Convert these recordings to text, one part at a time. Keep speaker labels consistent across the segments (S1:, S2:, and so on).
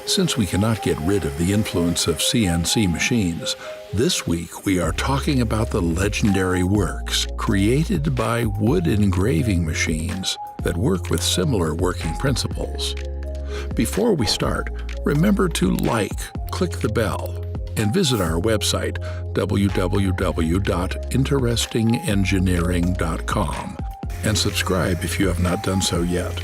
S1: Since we cannot get rid of the influence of CNC machines, this week we are talking about the legendary works created by wood engraving machines that work with similar working principles. Before we start, remember to click the bell, and visit our website www.interestingengineering.com and subscribe if you have not done so yet.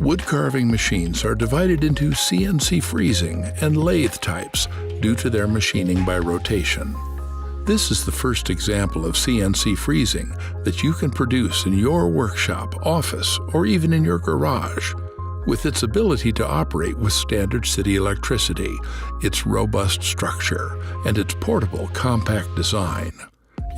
S1: Wood carving machines are divided into CNC freezing and lathe types due to their machining by rotation. This is the first example of CNC freezing that you can produce in your workshop, office, or even in your garage. With its ability to operate with standard city electricity, its robust structure, and its portable, compact design.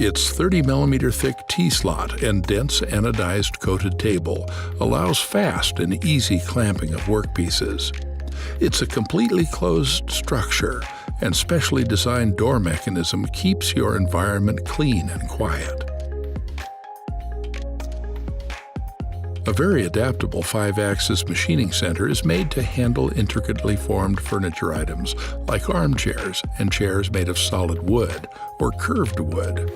S1: Its 30mm thick T-slot and dense anodized coated table allows fast and easy clamping of workpieces. It's a completely closed structure, and specially designed door mechanism keeps your environment clean and quiet. A very adaptable 5-axis machining center is made to handle intricately formed furniture items like armchairs and chairs made of solid wood or curved wood.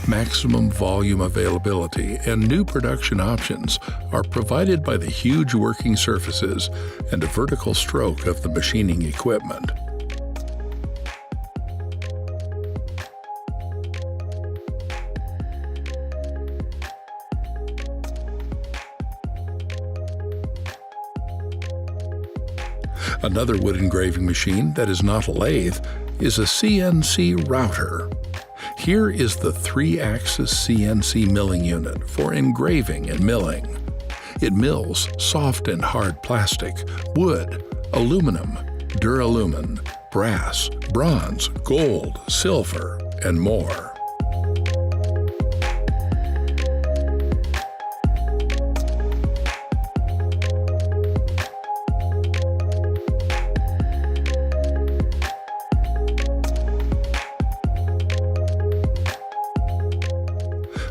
S1: Maximum volume availability and new production options are provided by the huge working surfaces and a vertical stroke of the machining equipment. Another wood engraving machine that is not a lathe is a CNC router. Here is the 3-axis CNC milling unit for engraving and milling. It mills soft and hard plastic, wood, aluminum, duralumin, brass, bronze, gold, silver, and more.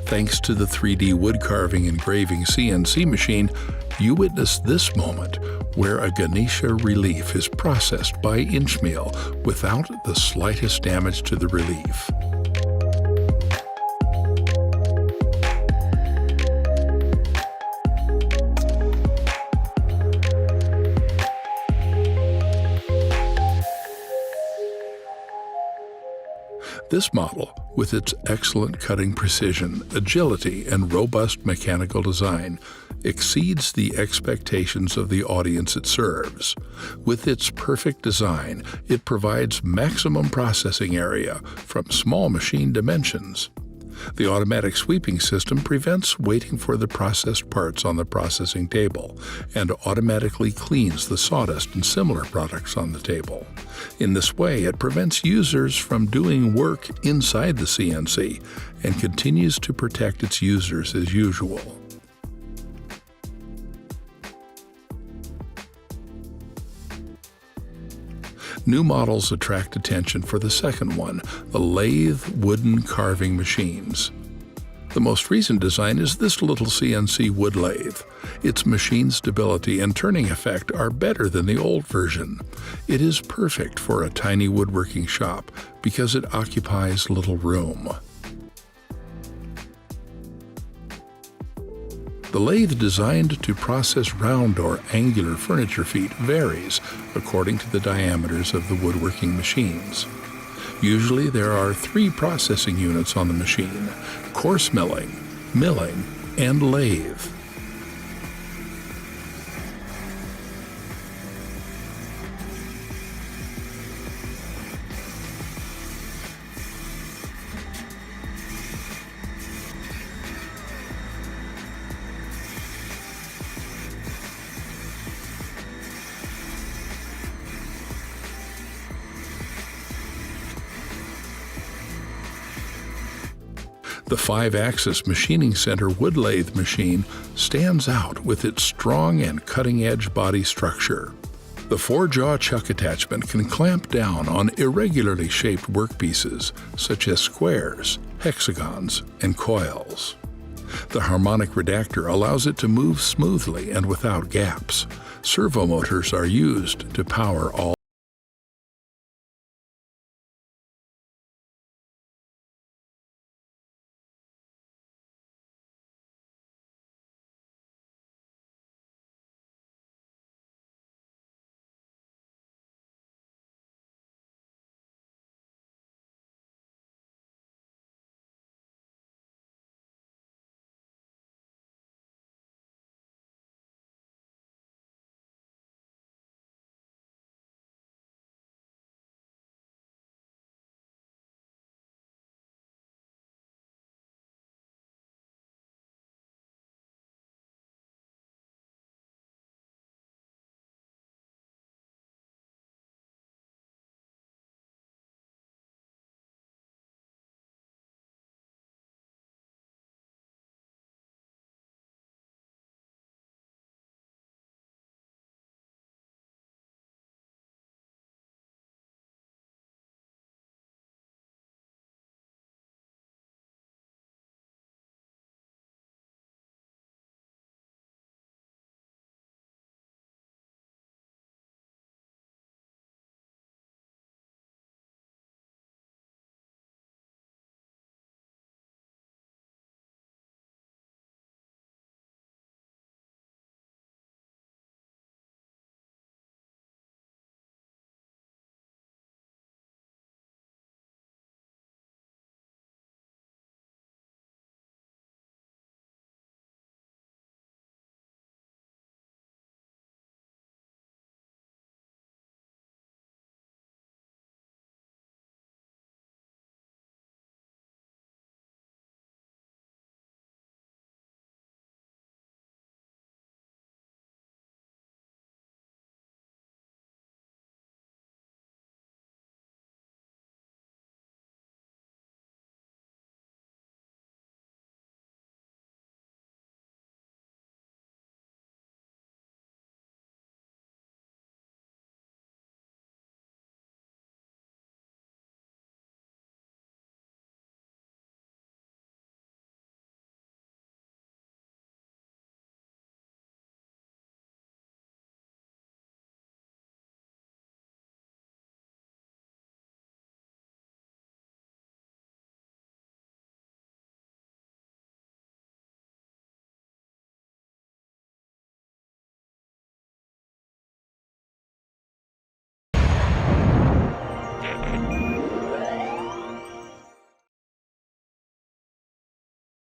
S1: Thanks to the 3D wood carving engraving CNC machine, you witness this moment where a Ganesha relief is processed by inch mill without the slightest damage to the relief. This model, with its excellent cutting precision, agility, and robust mechanical design, exceeds the expectations of the audience it serves. With its perfect design, it provides maximum processing area from small machine dimensions. The automatic sweeping system prevents waiting for the processed parts on the processing table and automatically cleans the sawdust and similar products on the table. In this way, it prevents users from doing work inside the CNC and continues to protect its users as usual. New models attract attention for the second one, the lathe wooden carving machines. The most recent design is this little CNC wood lathe. Its machine stability and turning effect are better than the old version. It is perfect for a tiny woodworking shop because it occupies little room. The lathe designed to process round or angular furniture feet varies according to the diameters of the woodworking machines. Usually there are 3 processing units on the machine: coarse milling, and lathe. The 5-axis Machining Center Wood Lathe machine stands out with its strong and cutting-edge body structure. The 4-jaw chuck attachment can clamp down on irregularly shaped workpieces such as squares, hexagons, and coils. The harmonic redactor allows it to move smoothly and without gaps. Servo motors are used to power all